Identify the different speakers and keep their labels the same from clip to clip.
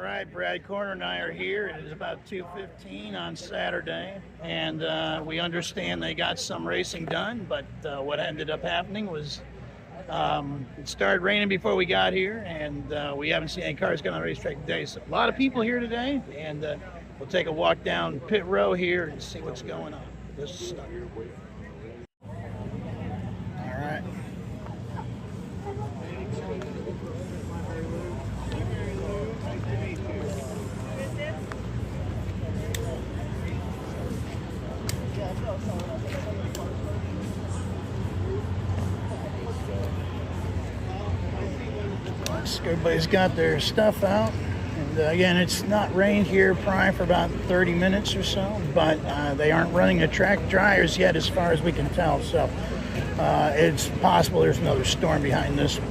Speaker 1: All right, Brad Corner and I are here. It is about 2:15 on Saturday, and we understand they got some racing done, but what ended up happening was it started raining before we got here, and we haven't seen any cars going on the racetrack today. So a lot of people here today, and we'll take a walk down pit row here and see what's going on. This is stuff. All right. Everybody's got their stuff out, and again, it's not rained here probably for about 30 minutes or so, but they aren't running the track dryers yet as far as we can tell, so it's possible there's another storm behind this one.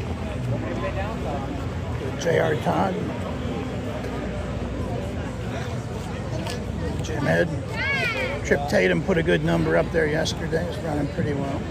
Speaker 1: J.R. Todd, Jim Ed, Trip Tatum put a good number up there yesterday. It's running pretty well.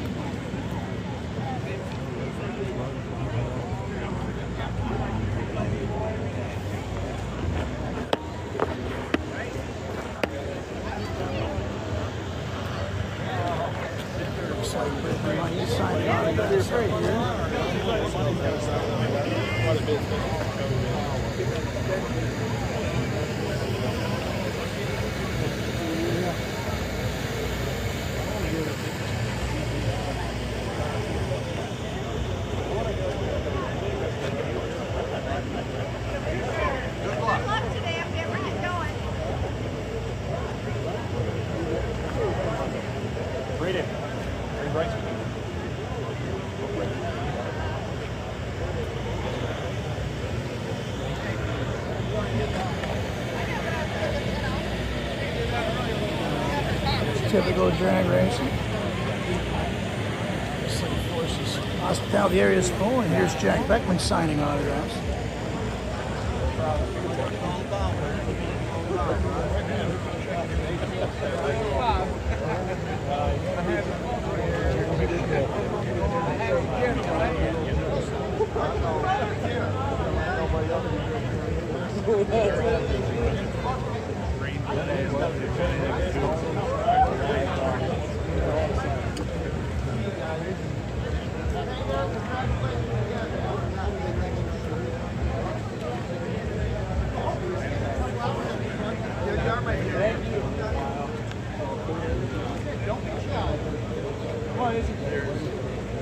Speaker 1: Typical drag racing. Hospitality area is full, and here's Jack Beckman signing autographs.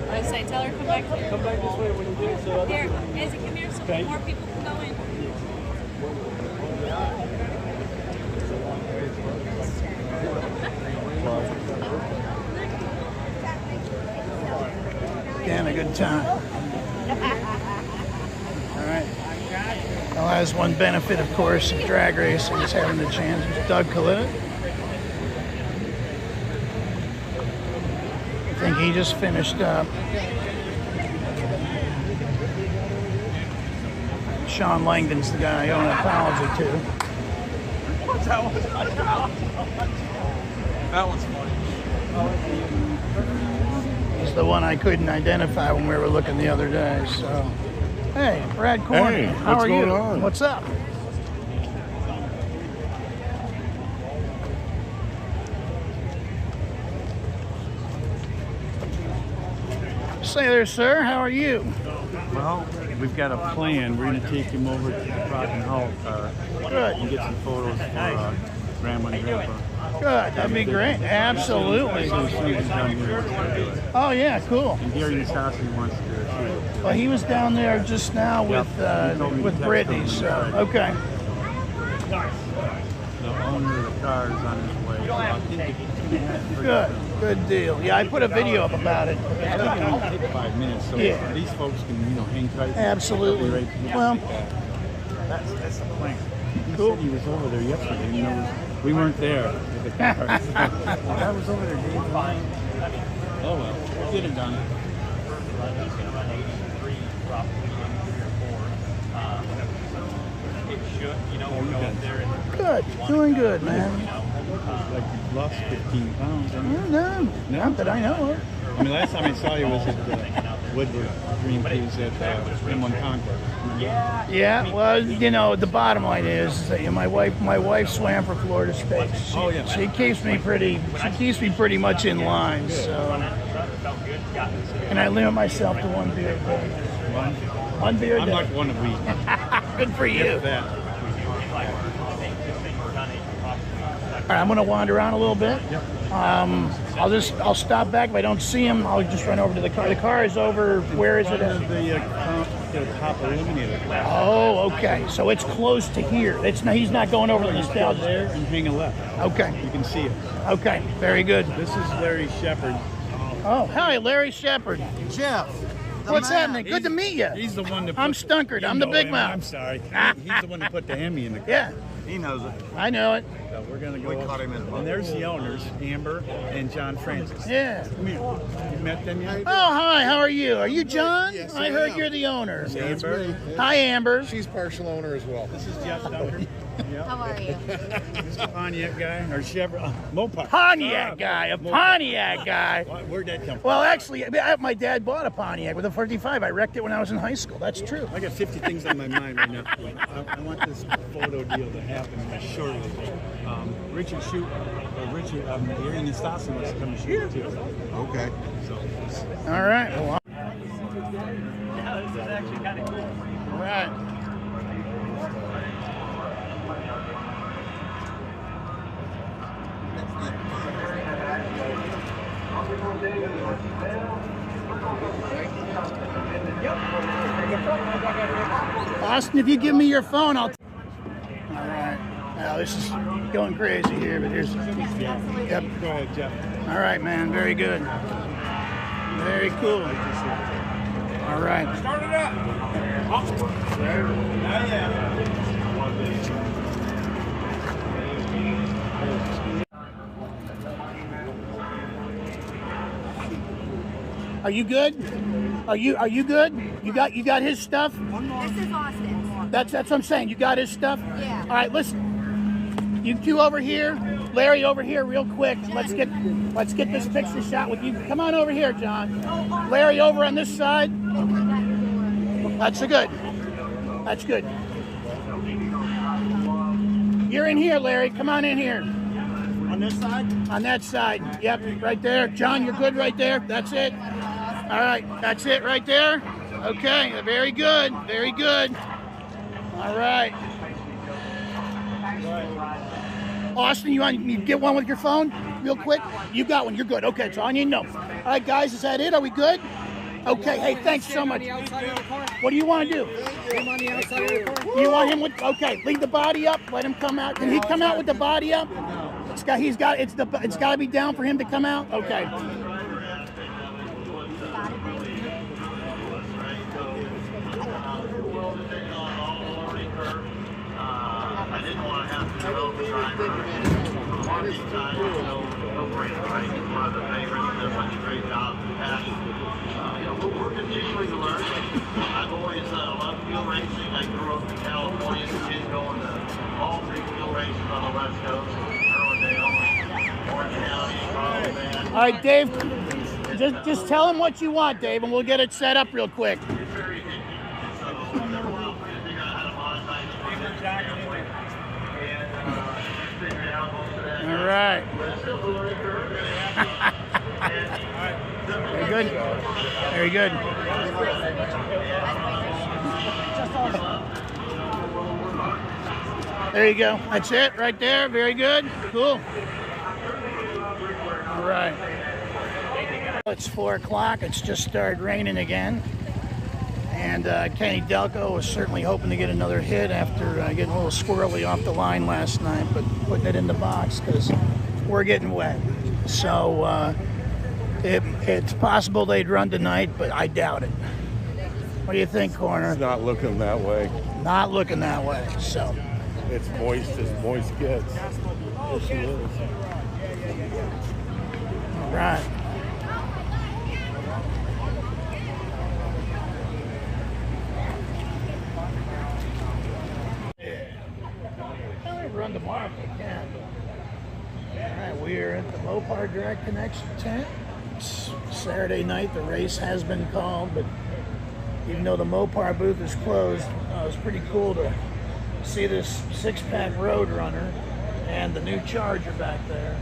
Speaker 2: I say, tell her come back here.
Speaker 3: Come back this way when you get it. So
Speaker 2: Here, Izzy, come here so more people can go in.
Speaker 1: Again, a good time. All right. Well, that's one benefit, of course, of drag racing is having the chance. Doug Collette. I think he just finished up. Sean Langdon's the guy I owe an apology to.
Speaker 3: that one's funny.
Speaker 1: He's the one I couldn't identify when we were looking the other day. So, hey, Brad Corner,
Speaker 4: hey,
Speaker 1: how are you?
Speaker 4: What's going on?
Speaker 1: What's up? Say there, sir. How are you?
Speaker 4: Well, we've got a plan. We're going to take him over to the PROCK and Hall car
Speaker 1: Good.
Speaker 4: and get some photos for Grandma and Grandpa.
Speaker 1: Good. That'd be great. Absolutely.
Speaker 4: So as soon as he's down here, he's gonna do it.
Speaker 1: Oh, yeah, cool.
Speaker 4: And Gary Nasasi wants to do it too.
Speaker 1: Well, he was down there just now with Brittany, so, okay.
Speaker 4: The owner of the car is on his way. So I think it's 2.5.
Speaker 1: Good. Good deal. Yeah, I put a video up about it.
Speaker 4: I think it only take 5 minutes, so
Speaker 1: Yeah.
Speaker 4: these folks can, hang tight.
Speaker 1: Absolutely.
Speaker 4: Right.
Speaker 1: Well,
Speaker 4: That's the plan. He
Speaker 1: Cool.
Speaker 4: said he was over there yesterday. We weren't there with the car. I was over there, Dave. Fine. Oh well, we'll get it done.
Speaker 1: Good. Doing good, man.
Speaker 4: Like you lost 15 pounds.
Speaker 1: No, not that I know of.
Speaker 4: I mean, last time I saw you was at Woodward Dream Cruise at M1 Conquest.
Speaker 1: Yeah, well, you know, the bottom line is that my wife swam for Florida State. She keeps me pretty much in line. So, and I limit myself to one beer a day. One beer a day.
Speaker 4: I'm like one a week.
Speaker 1: Good for you.
Speaker 4: If that.
Speaker 1: All right, I'm going to wander around a little bit. I'll stop back. If I don't see him, I'll just run over to the car. The car is over. Where is it at?
Speaker 4: The top illuminator.
Speaker 1: Oh, okay. So it's close to here. He's not going over the nostalgia.
Speaker 4: There and hang a left.
Speaker 1: Okay.
Speaker 4: You can see it.
Speaker 1: Okay. Very good.
Speaker 4: This is Larry Shepard.
Speaker 1: Oh, hi, Larry Shepard.
Speaker 5: Jeff.
Speaker 1: What's happening? Good to meet you.
Speaker 4: He's the one that.
Speaker 1: I'm Stunkard. I'm the big mouth.
Speaker 4: I'm sorry. He's the one that put the Hemi in the car.
Speaker 1: Yeah.
Speaker 5: He knows it.
Speaker 1: I know it.
Speaker 4: So we're gonna go.
Speaker 5: We caught him in the boat.
Speaker 4: And there's the owners, Amber and John Francis.
Speaker 1: Yeah.
Speaker 4: Come here. You met them yet?
Speaker 1: Oh, hi. How are you? Are you John?
Speaker 6: Yes,
Speaker 1: I
Speaker 6: I
Speaker 1: heard
Speaker 6: am.
Speaker 1: you're the owner.
Speaker 4: Amber.
Speaker 1: Hi, Amber.
Speaker 6: She's partial owner as well.
Speaker 4: This is Jeff Dunker. Yep.
Speaker 2: How are you?
Speaker 4: This is Pontiac guy or Chevrolet. MOPAR.
Speaker 1: Pontiac guy. A Pontiac guy.
Speaker 4: Where'd that come from?
Speaker 1: Well, actually, my dad bought a Pontiac with a 55. I wrecked it when I was in high school. That's true.
Speaker 4: I got 50 things on my mind right now. I want this photo deal to happen shortly. Richard Gary Nastasi wants to come and shoot it too.
Speaker 6: Okay.
Speaker 4: So,
Speaker 1: All right. Well, all right. Austin, if you give me your phone, I'll. All right. Now this is going crazy here, but here's. Yep.
Speaker 4: go ahead, Jeff.
Speaker 1: All right, man. Very good. Very cool. All right.
Speaker 3: Start it up.
Speaker 1: Are you good? Are you good? You got his stuff?
Speaker 2: This is Austin.
Speaker 1: That's what I'm saying. You got his stuff?
Speaker 2: Yeah.
Speaker 1: All right, listen. You two over here, Larry over here, real quick. Let's get this picture shot with you. Come on over here, John. Larry over on this side. That's good. That's good. You're in here, Larry. Come on in here.
Speaker 5: On this side?
Speaker 1: On that side. Yep, right there. John, you're good right there. That's it. All right, that's it right there. Okay, very good. Very good. All right. Austin, you want me to get one with your phone real quick? You got one. You're good. Okay, it's all you need to know. All right, guys, is that it? Are we good? Okay, hey, thanks so much. What do you want to do? You want him with? Okay, leave the body up. Let him come out. Can he come out with the body up? It's got to be down for him to come out. Okay.
Speaker 7: I didn't want to have to go the driver. Marty time, no brain, right? He's one of the favorites. Does such a great job. But we're continuing to learn. I've always loved field racing. I grew up in California as a kid going to all three field races on the West Coast. Irwindale, Orange County, Carlsbad.
Speaker 1: All right, Dave. Just tell him what you want, Dave, and we'll get it set up real quick. All right. Very good. Very good. There you go. That's it right there. Very good. Cool. All right. It's 4 o'clock. It's just started raining again. And Kenny Delco was certainly hoping to get another hit after getting a little squirrely off the line last night, but putting it in the box because we're getting wet. So it's possible they'd run tonight, but I doubt it. What do you think, Corner?
Speaker 6: It's not looking that way.
Speaker 1: Not looking that way. So
Speaker 6: It's moist as moist gets. Yes, it is.
Speaker 1: all right. Run tomorrow if we can. All right, we are at the MOPAR Direct Connection tent. It's Saturday night. The race has been called, but even though the MOPAR booth is closed, it was pretty cool to see this 6-pack Roadrunner and the new Charger back there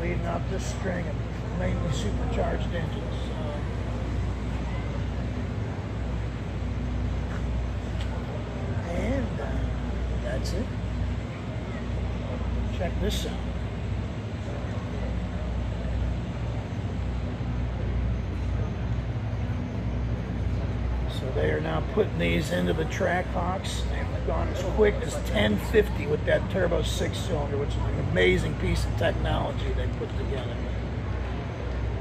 Speaker 1: leading up this string of mainly supercharged engines. And that's it. Check this out. So they are now putting these into the Trackhawks. They've gone as quick as 1050 with that turbo 6-cylinder, which is an amazing piece of technology they put together.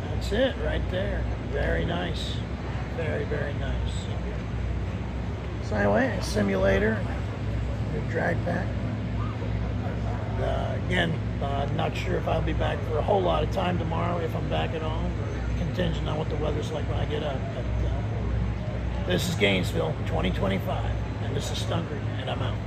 Speaker 1: That's it right there. Very nice. Very, very nice. So anyway, a simulator, new drag pack. Again, not sure if I'll be back for a whole lot of time tomorrow if I'm back at home, contingent on what the weather's like when I get up. But, this is Gainesville 2025, and this is Stunker, and I'm out.